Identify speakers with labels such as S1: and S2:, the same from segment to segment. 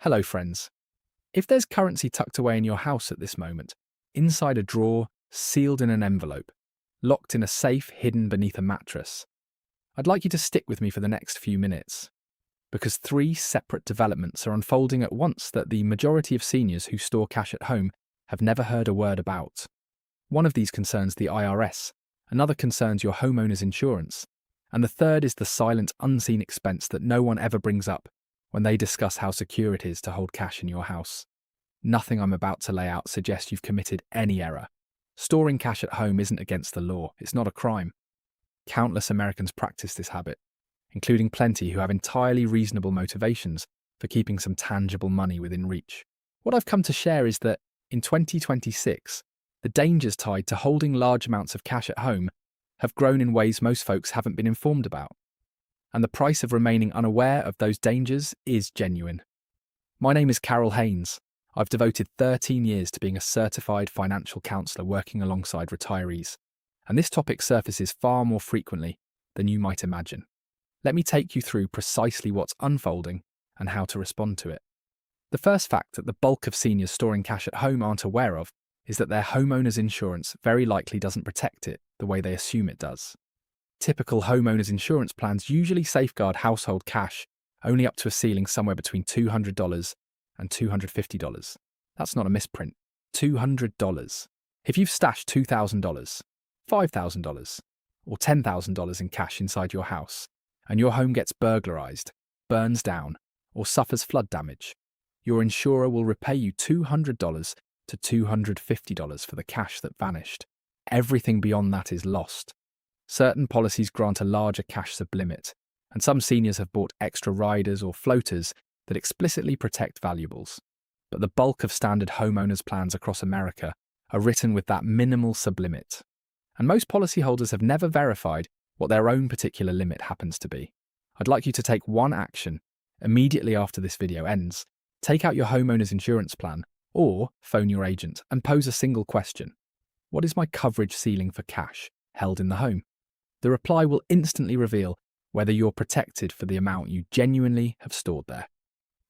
S1: Hello, friends. If there's currency tucked away in your house at this moment, inside a drawer, sealed in an envelope, locked in a safe hidden beneath a mattress, I'd like you to stick with me for the next few minutes, because three separate developments are unfolding at once that the majority of seniors who store cash at home have never heard a word about. One of these concerns the IRS, another concerns your homeowner's insurance, and the third is the silent, unseen expense that no one ever brings up when they discuss how secure it is to hold cash in your house. Nothing I'm about to lay out suggests you've committed any error. Storing cash at home isn't against the law. It's not a crime. Countless Americans practice this habit, including plenty who have entirely reasonable motivations for keeping some tangible money within reach. What I've come to share is that in 2026, the dangers tied to holding large amounts of cash at home have grown in ways most folks haven't been informed about. And the price of remaining unaware of those dangers is genuine. My name is Haines. I've devoted 13 years to being a certified financial counsellor working alongside retirees, and this topic surfaces far more frequently than you might imagine. Let me take you through precisely what's unfolding and how to respond to it. The first fact that the bulk of seniors storing cash at home aren't aware of is that their homeowner's insurance very likely doesn't protect it the way they assume it does. Typical homeowners insurance plans usually safeguard household cash only up to a ceiling somewhere between $200 and $250. That's not a misprint. $200. If you've stashed $2,000, $5,000, or $10,000 in cash inside your house, and your home gets burglarized, burns down, or suffers flood damage, your insurer will repay you $200 to $250 for the cash that vanished. Everything beyond that is lost. Certain policies grant a larger cash sublimit, and some seniors have bought extra riders or floaters that explicitly protect valuables. But the bulk of standard homeowners plans across America are written with that minimal sublimit. And most policyholders have never verified what their own particular limit happens to be. I'd like you to take one action immediately after this video ends. Take out your homeowner's insurance plan or phone your agent and pose a single question. What is my coverage ceiling for cash held in the home? The reply will instantly reveal whether you're protected for the amount you genuinely have stored there.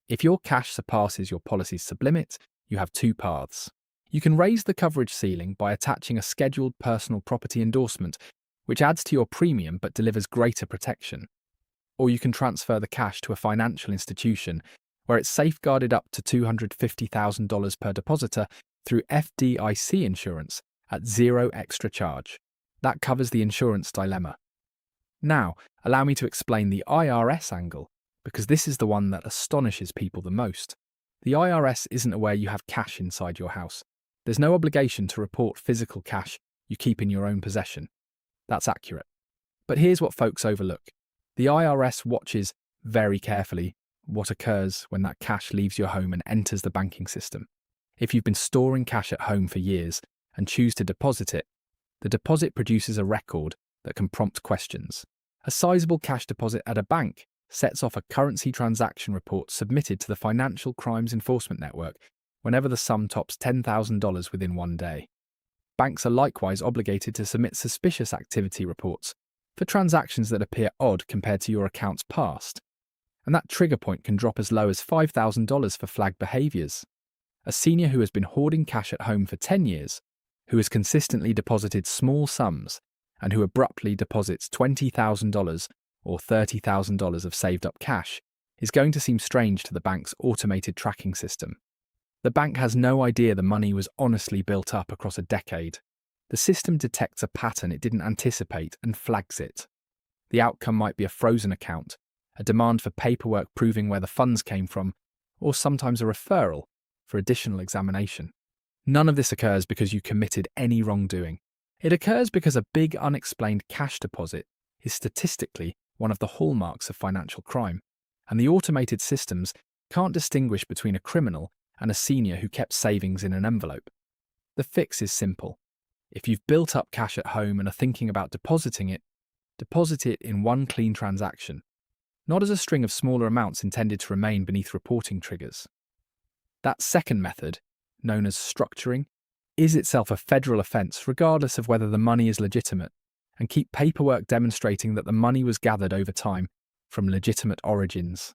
S1: If your cash surpasses your policy's sublimit, you have two paths. You can raise the coverage ceiling by attaching a scheduled personal property endorsement, which adds to your premium but delivers greater protection. Or you can transfer the cash to a financial institution where it's safeguarded up to $250,000 per depositor through FDIC insurance at zero extra charge. That covers the insurance dilemma. Now, allow me to explain the IRS angle, because this is the one that astonishes people the most. The IRS isn't aware you have cash inside your house. There's no obligation to report physical cash you keep in your own possession. That's accurate. But here's what folks overlook. The IRS watches very carefully what occurs when that cash leaves your home and enters the banking system. If you've been storing cash at home for years and choose to deposit it, the deposit produces a record that can prompt questions. A sizable cash deposit at a bank sets off a currency transaction report submitted to the Financial Crimes Enforcement Network whenever the sum tops $10,000 within one day. Banks are likewise obligated to submit suspicious activity reports for transactions that appear odd compared to your account's past. And that trigger point can drop as low as $5,000 for flagged behaviours. A senior who has been hoarding cash at home for 10 years, who has consistently deposited small sums, and who abruptly deposits $20,000 or $30,000 of saved up cash, is going to seem strange to the bank's automated tracking system. The bank has no idea the money was honestly built up across a decade. The system detects a pattern it didn't anticipate and flags it. The outcome might be a frozen account, a demand for paperwork proving where the funds came from, or sometimes a referral for additional examination. None of this occurs because you committed any wrongdoing. It occurs because a big unexplained cash deposit is statistically one of the hallmarks of financial crime, and the automated systems can't distinguish between a criminal and a senior who kept savings in an envelope. The fix is simple. If you've built up cash at home and are thinking about depositing it, deposit it in one clean transaction, not as a string of smaller amounts intended to remain beneath reporting triggers. That second method, known as structuring, is itself a federal offence regardless of whether the money is legitimate, and keep paperwork demonstrating that the money was gathered over time from legitimate origins.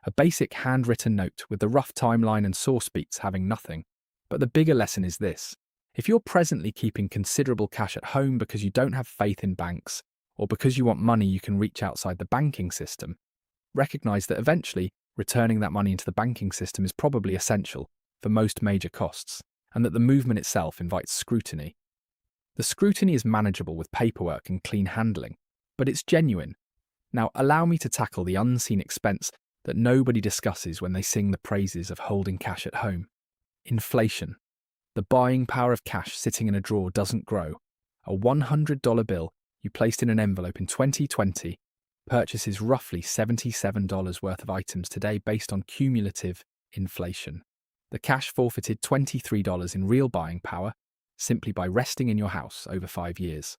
S1: a basic handwritten note with the rough timeline and source beats having nothing. But the bigger lesson is this. If you're presently keeping considerable cash at home because you don't have faith in banks, or because you want money you can reach outside the banking system, recognize that eventually returning that money into the banking system is probably essential for most major costs, and that the movement itself invites scrutiny. The scrutiny is manageable with paperwork and clean handling, but it's genuine. Now, allow me to tackle the unseen expense that nobody discusses when they sing the praises of holding cash at home. Inflation. The buying power of cash sitting in a drawer doesn't grow. A $100 bill you placed in an envelope in 2020 purchases roughly $77 worth of items today based on cumulative inflation. The cash forfeited $23 in real buying power simply by resting in your house over 5 years.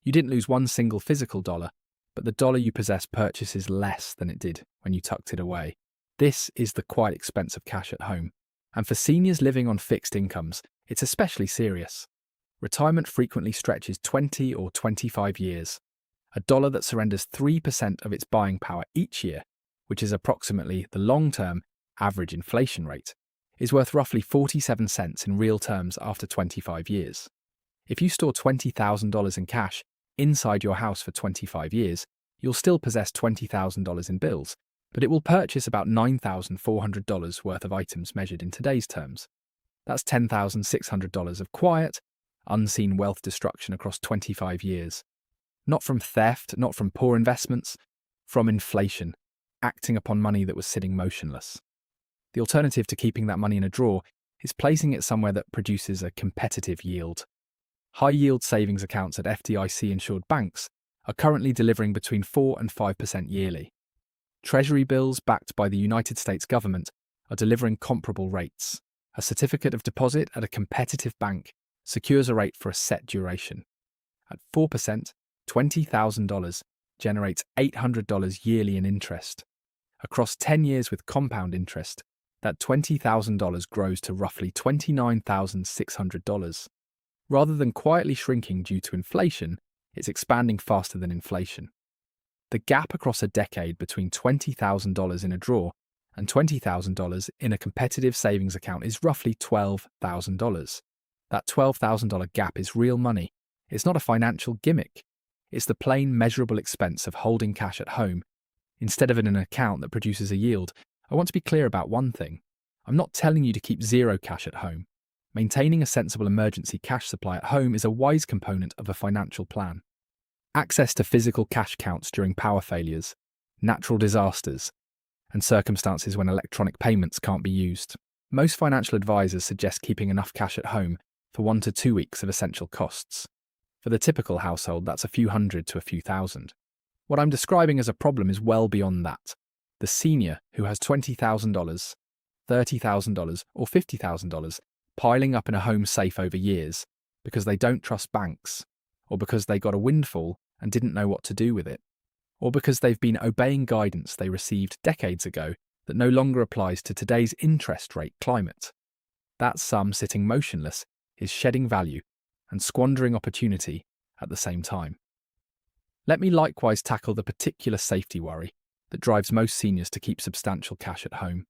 S1: You didn't lose one single physical dollar, but the dollar you possess purchases less than it did when you tucked it away. This is the quiet expense of cash at home. And for seniors living on fixed incomes, it's especially serious. Retirement frequently stretches 20 or 25 years. A dollar that surrenders 3% of its buying power each year, which is approximately the long-term average inflation rate, is worth roughly 47 cents in real terms after 25 years. If you store $20,000 in cash inside your house for 25 years, you'll still possess $20,000 in bills, but it will purchase about $9,400 worth of items measured in today's terms. That's $10,600 of quiet, unseen wealth destruction across 25 years. Not from theft, not from poor investments, from inflation, acting upon money that was sitting motionless. The alternative to keeping that money in a drawer is placing it somewhere that produces a competitive yield. High-yield savings accounts at FDIC-insured banks are currently delivering between 4 and 5% yearly. Treasury bills backed by the United States government are delivering comparable rates. A certificate of deposit at a competitive bank secures a rate for a set duration. At 4%, $20,000 generates $800 yearly in interest. Across 10 years with compound interest, that $20,000 grows to roughly $29,600. Rather than quietly shrinking due to inflation, it's expanding faster than inflation. The gap across a decade between $20,000 in a drawer and $20,000 in a competitive savings account is roughly $12,000. That $12,000 gap is real money. It's not a financial gimmick. It's the plain, measurable expense of holding cash at home instead of in an account that produces a yield. I want to be clear about one thing. I'm not telling you to keep zero cash at home. Maintaining a sensible emergency cash supply at home is a wise component of a financial plan. Access to physical cash counts during power failures, natural disasters, and circumstances when electronic payments can't be used. Most financial advisors suggest keeping enough cash at home for 1 to 2 weeks of essential costs. For the typical household, that's a few hundred to a few thousand. What I'm describing as a problem is well beyond that. The senior who has $20,000, $30,000, or $50,000 piling up in a home safe over years because they don't trust banks, or because they got a windfall and didn't know what to do with it, or because they've been obeying guidance they received decades ago that no longer applies to today's interest rate climate. That sum sitting motionless is shedding value and squandering opportunity at the same time. Let me likewise tackle the particular safety worry that drives most seniors to keep substantial cash at home.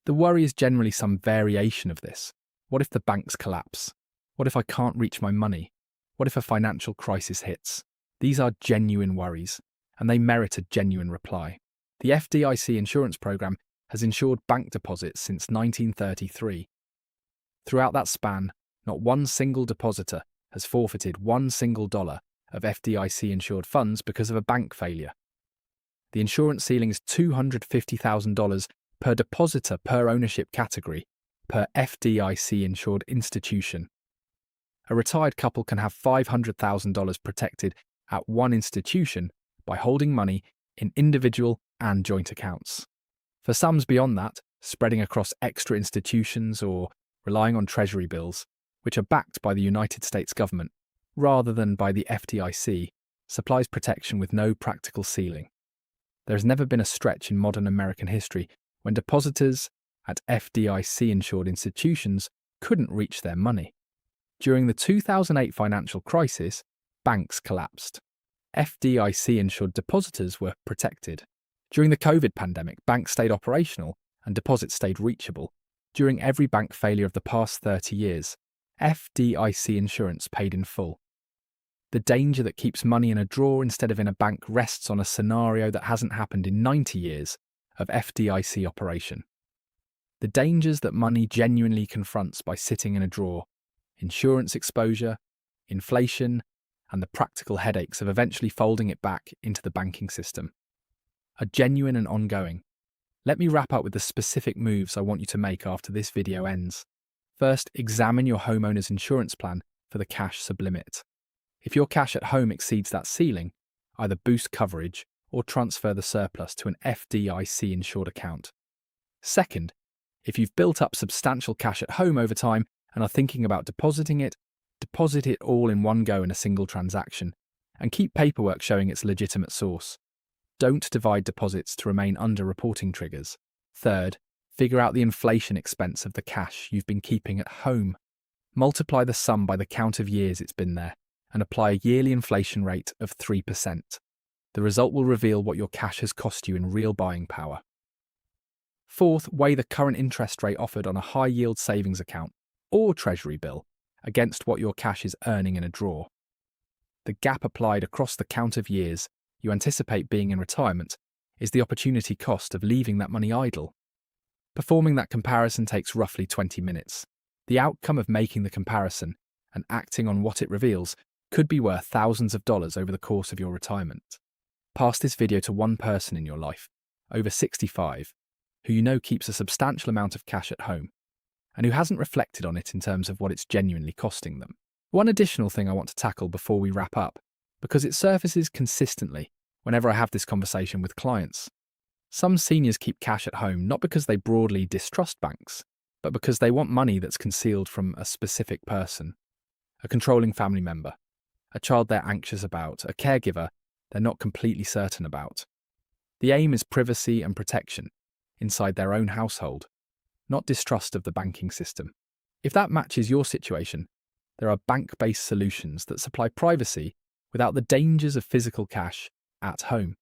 S1: The worry is generally some variation of this. What if the banks collapse? What if I can't reach my money? What if a financial crisis hits? These are genuine worries, and they merit a genuine reply. The FDIC insurance program has insured bank deposits since 1933. Throughout that span, not one single depositor has forfeited one single dollar of FDIC-insured funds because of a bank failure. The insurance ceiling is $250,000 per depositor per ownership category, per FDIC-insured institution. A retired couple can have $500,000 protected at one institution by holding money in individual and joint accounts. For sums beyond that, spreading across extra institutions or relying on Treasury bills, which are backed by the United States government rather than by the FDIC, supplies protection with no practical ceiling. There has never been a stretch in modern American history when depositors at FDIC-insured institutions couldn't reach their money. During the 2008 financial crisis, banks collapsed. FDIC-insured depositors were protected. During the COVID pandemic, banks stayed operational and deposits stayed reachable. During every bank failure of the past 30 years, FDIC insurance paid in full. The danger that keeps money in a drawer instead of in a bank rests on a scenario that hasn't happened in 90 years of FDIC operation. The dangers that money genuinely confronts by sitting in a drawer: insurance exposure, inflation, and the practical headaches of eventually folding it back into the banking system, are genuine and ongoing. Let me wrap up with the specific moves I want you to make after this video ends. First, examine your homeowner's insurance plan for the cash sublimit. If your cash at home exceeds that ceiling, either boost coverage or transfer the surplus to an FDIC insured account. Second, if you've built up substantial cash at home over time and are thinking about depositing it, deposit it all in one go in a single transaction, and keep paperwork showing its legitimate source. Don't divide deposits to remain under reporting triggers. Third, figure out the inflation expense of the cash you've been keeping at home. Multiply the sum by the count of years it's been there, and apply a yearly inflation rate of 3%. The result will reveal what your cash has cost you in real buying power. Fourth, weigh the current interest rate offered on a high-yield savings account or Treasury bill against what your cash is earning in a drawer. The gap applied across the count of years you anticipate being in retirement is the opportunity cost of leaving that money idle. Performing that comparison takes roughly 20 minutes. The outcome of making the comparison and acting on what it reveals could be worth thousands of dollars over the course of your retirement. Pass this video to one person in your life, over 65, who you know keeps a substantial amount of cash at home, and who hasn't reflected on it in terms of what it's genuinely costing them. One additional thing I want to tackle before we wrap up, because it surfaces consistently whenever I have this conversation with clients. Some seniors keep cash at home not because they broadly distrust banks, but because they want money that's concealed from a specific person: a controlling family member, a child they're anxious about, a caregiver they're not completely certain about. The aim is privacy and protection inside their own household, not distrust of the banking system. If that matches your situation, there are bank-based solutions that supply privacy without the dangers of physical cash at home.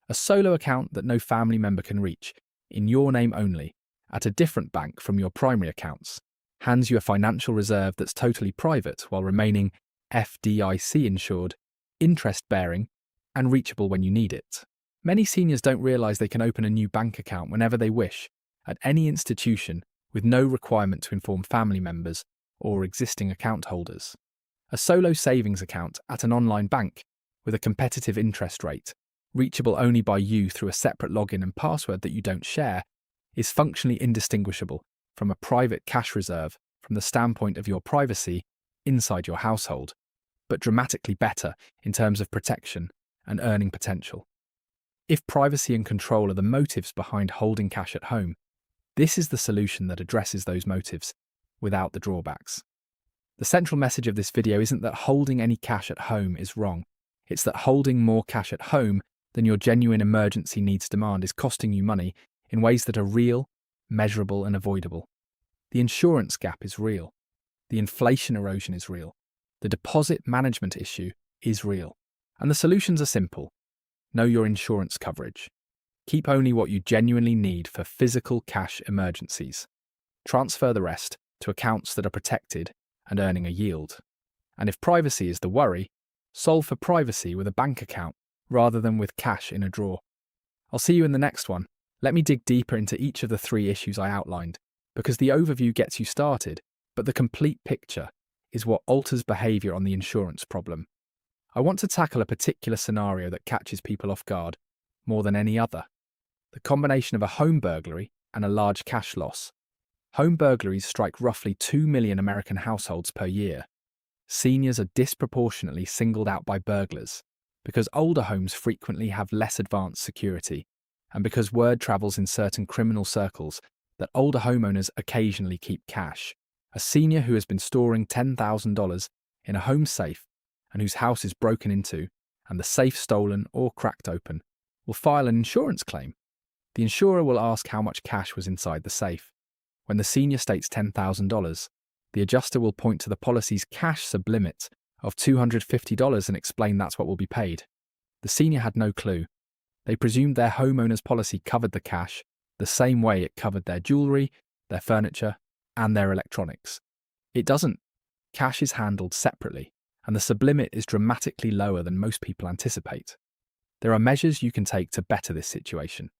S1: A solo account that no family member can reach, in your name only, at a different bank from your primary accounts, hands you a financial reserve that's totally private while remaining FDIC insured, interest-bearing, and reachable when you need it. Many seniors don't realize they can open a new bank account whenever they wish, at any institution, with no requirement to inform family members or existing account holders. A solo savings account at an online bank with a competitive interest rate, reachable only by you through a separate login and password that you don't share, is functionally indistinguishable from a private cash reserve from the standpoint of your privacy inside your household, but dramatically better in terms of protection and earning potential. If privacy and control are the motives behind holding cash at home, this is the solution that addresses those motives without the drawbacks. The central message of this video isn't that holding any cash at home is wrong. It's that holding more cash at home than your genuine emergency needs demand is costing you money in ways that are real, measurable, and avoidable. The insurance gap is real. The inflation erosion is real. The deposit management issue is real. And the solutions are simple. Know your insurance coverage. Keep only what you genuinely need for physical cash emergencies. Transfer the rest to accounts that are protected and earning a yield. And if privacy is the worry, solve for privacy with a bank account rather than with cash in a drawer. I'll see you in the next one. Let me dig deeper into each of the 3 issues I outlined, because the overview gets you started, but the complete picture is what alters behavior on the insurance problem. I want to tackle a particular scenario that catches people off guard more than any other: the combination of a home burglary and a large cash loss. Home burglaries strike roughly 2 million American households per year. Seniors are disproportionately singled out by burglars because older homes frequently have less advanced security, and because word travels in certain criminal circles that older homeowners occasionally keep cash. A senior who has been storing $10,000 in a home safe and whose house is broken into and the safe stolen or cracked open will file an insurance claim. The insurer will ask how much cash was inside the safe. When the senior states $10,000, the adjuster will point to the policy's cash sublimit of $250 and explain that's what will be paid. The senior had no clue. They presumed their homeowner's policy covered the cash the same way it covered their jewellery, their furniture, and their electronics. It doesn't. Cash is handled separately, and the sublimit is dramatically lower than most people anticipate. There are measures you can take to better this situation.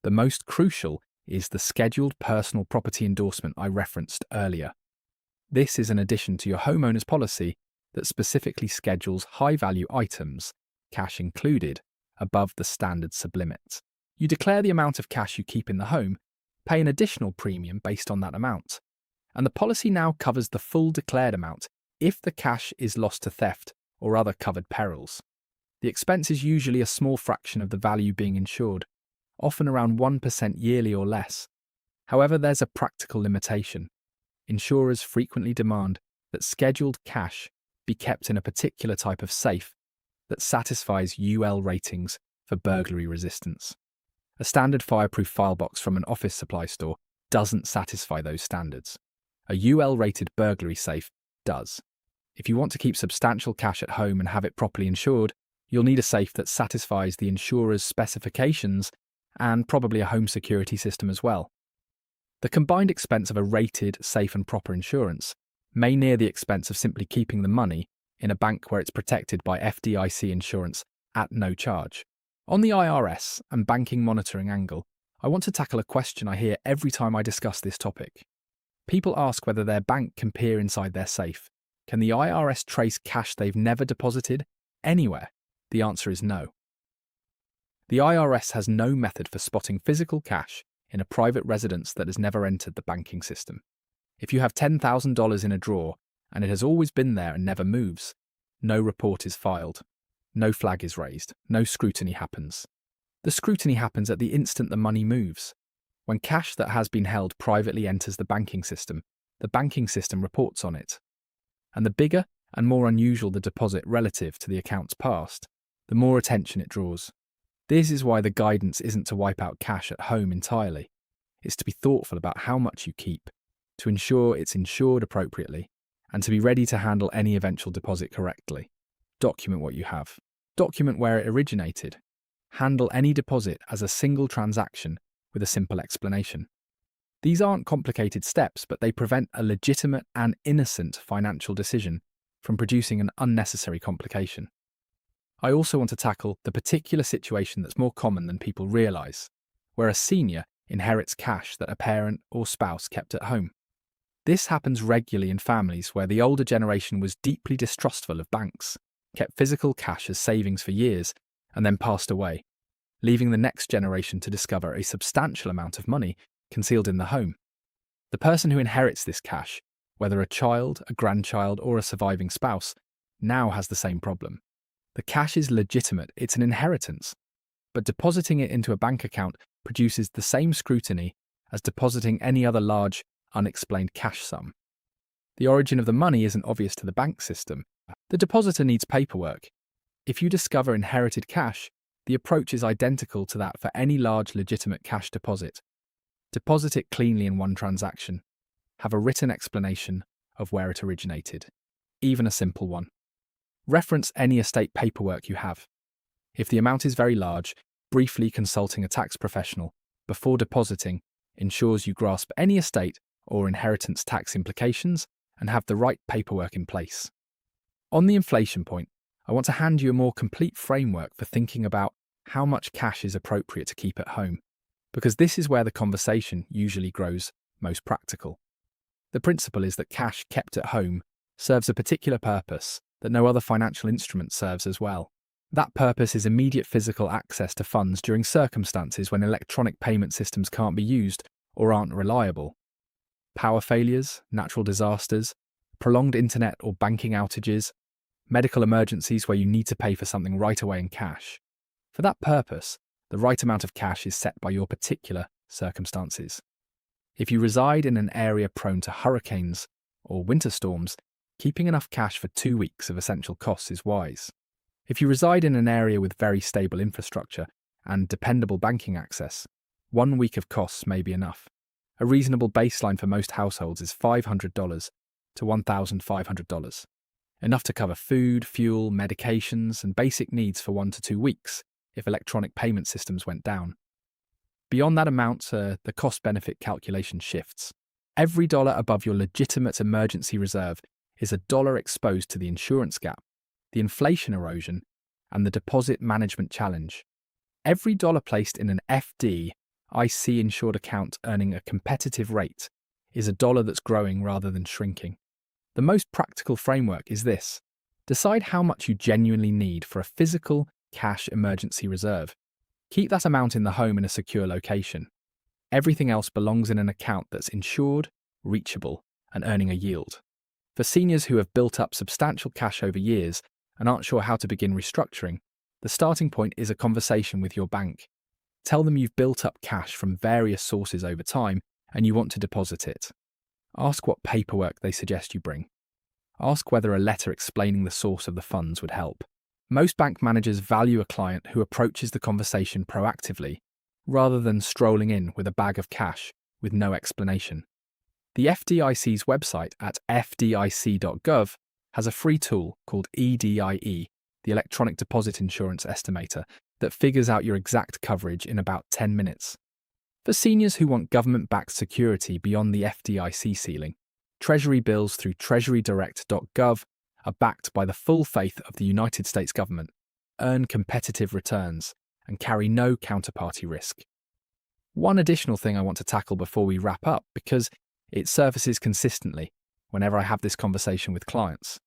S1: The most crucial is the scheduled personal property endorsement I referenced earlier. This is an addition to your homeowner's policy that specifically schedules high-value items, cash included, above the standard sublimit. You declare the amount of cash you keep in the home, pay an additional premium based on that amount, and the policy now covers the full declared amount if the cash is lost to theft or other covered perils. The expense is usually a small fraction of the value being insured, often around 1% yearly or less. However, there's a practical limitation. Insurers frequently demand that scheduled cash be kept in a particular type of safe that satisfies UL ratings for burglary resistance. A standard fireproof file box from an office supply store doesn't satisfy those standards. A UL-rated burglary safe does. If you want to keep substantial cash at home and have it properly insured, you'll need a safe that satisfies the insurer's specifications and probably a home security system as well. The combined expense of a rated, safe and proper insurance may near the expense of simply keeping the money in a bank where it's protected by FDIC insurance at no charge. On the IRS and banking monitoring angle, I want to tackle a question I hear every time I discuss this topic. People ask whether their bank can peer inside their safe. Can the IRS trace cash they've never deposited anywhere? The answer is no. The IRS has no method for spotting physical cash in a private residence that has never entered the banking system. If you have $10,000 in a drawer and it has always been there and never moves, no report is filed. No flag is raised. No scrutiny happens. The scrutiny happens at the instant the money moves. When cash that has been held privately enters the banking system reports on it. And the bigger and more unusual the deposit relative to the account's past, the more attention it draws. This is why the guidance isn't to wipe out cash at home entirely. It's to be thoughtful about how much you keep, to ensure it's insured appropriately, and to be ready to handle any eventual deposit correctly. Document what you have. Document where it originated. Handle any deposit as a single transaction with a simple explanation. These aren't complicated steps, but they prevent a legitimate and innocent financial decision from producing an unnecessary complication. I also want to tackle the particular situation that's more common than people realise, where a senior inherits cash that a parent or spouse kept at home. This happens regularly in families where the older generation was deeply distrustful of banks, kept physical cash as savings for years, and then passed away, leaving the next generation to discover a substantial amount of money concealed in the home. The person who inherits this cash, whether a child, a grandchild, or a surviving spouse, now has the same problem. The cash is legitimate, it's an inheritance, but depositing it into a bank account produces the same scrutiny as depositing any other large, unexplained cash sum. The origin of the money isn't obvious to the bank system. The depositor needs paperwork. If you discover inherited cash, the approach is identical to that for any large legitimate cash deposit. Deposit it cleanly in one transaction. Have a written explanation of where it originated, even a simple one. Reference any estate paperwork you have. If the amount is very large, briefly consulting a tax professional before depositing ensures you grasp any estate or inheritance tax implications and have the right paperwork in place. On the inflation point, I want to hand you a more complete framework for thinking about how much cash is appropriate to keep at home, because this is where the conversation usually grows most practical. The principle is that cash kept at home serves a particular purpose that no other financial instrument serves as well. That purpose is immediate physical access to funds during circumstances when electronic payment systems can't be used or aren't reliable. Power failures, natural disasters, prolonged internet or banking outages, medical emergencies where you need to pay for something right away in cash. For that purpose, the right amount of cash is set by your particular circumstances. If you reside in an area prone to hurricanes or winter storms, keeping enough cash for 2 weeks of essential costs is wise. If you reside in an area with very stable infrastructure and dependable banking access, 1 week of costs may be enough. A reasonable baseline for most households is $500 to $1,500, enough to cover food, fuel, medications, and basic needs for 1 to 2 weeks, if electronic payment systems went down. Beyond that amount, the cost-benefit calculation shifts. Every dollar above your legitimate emergency reserve is a dollar exposed to the insurance gap, the inflation erosion, and the deposit management challenge. Every dollar placed in an FDIC insured account earning a competitive rate is a dollar that's growing rather than shrinking. The most practical framework is this. Decide how much you genuinely need for a physical cash emergency reserve. Keep that amount in the home in a secure location. Everything else belongs in an account that's insured, reachable, and earning a yield. For seniors who have built up substantial cash over years and aren't sure how to begin restructuring, the starting point is a conversation with your bank. Tell them you've built up cash from various sources over time and you want to deposit it. Ask what paperwork they suggest you bring. Ask whether a letter explaining the source of the funds would help. Most bank managers value a client who approaches the conversation proactively, rather than strolling in with a bag of cash with no explanation. The FDIC's website at FDIC.gov has a free tool called EDIE, the Electronic Deposit Insurance Estimator, that figures out your exact coverage in about 10 minutes. For seniors who want government-backed security beyond the FDIC ceiling, Treasury bills through TreasuryDirect.gov are backed by the full faith of the United States government, earn competitive returns, and carry no counterparty risk. One additional thing I want to tackle before we wrap up, because it surfaces consistently whenever I have this conversation with clients.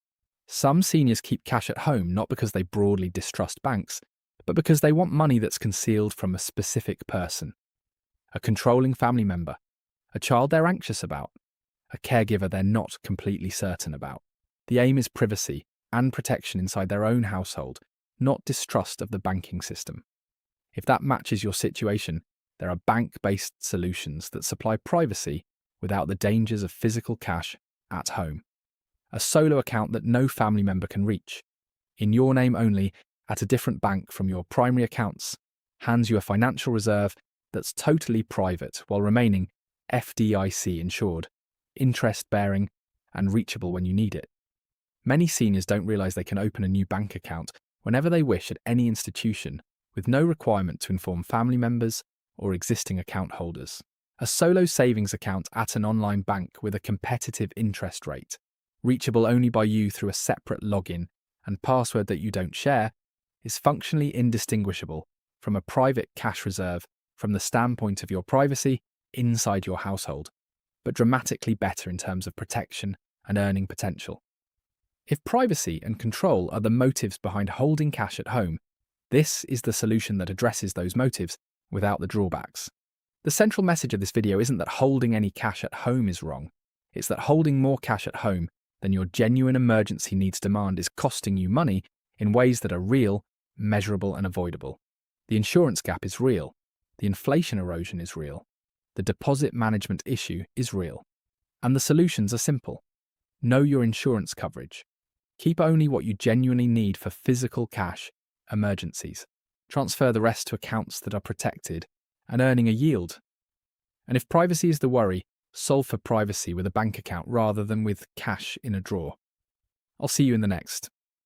S1: Some seniors keep cash at home not because they broadly distrust banks, but because they want money that's concealed from a specific person. A controlling family member, a child they're anxious about, a caregiver they're not completely certain about. The aim is privacy and protection inside their own household, not distrust of the banking system. If that matches your situation, there are bank-based solutions that supply privacy without the dangers of physical cash at home. A solo account that no family member can reach, in your name only, at a different bank from your primary accounts, hands you a financial reserve that's totally private while remaining FDIC insured, interest-bearing, and reachable when you need it. Many seniors don't realize they can open a new bank account whenever they wish at any institution, with no requirement to inform family members or existing account holders. A solo savings account at an online bank with a competitive interest rate, reachable only by you through a separate login and password that you don't share, is functionally indistinguishable from a private cash reserve from the standpoint of your privacy inside your household, but dramatically better in terms of protection and earning potential. If privacy and control are the motives behind holding cash at home, this is the solution that addresses those motives without the drawbacks. The central message of this video isn't that holding any cash at home is wrong. It's that holding more cash at home than your genuine emergency needs demand is costing you money in ways that are real, measurable, and avoidable. The insurance gap is real. The inflation erosion is real. The deposit management issue is real. And the solutions are simple. Know your insurance coverage. Keep only what you genuinely need for physical cash emergencies. Transfer the rest to accounts that are protected and earning a yield. And if privacy is the worry, solve for privacy with a bank account rather than with cash in a drawer. I'll see you in the next.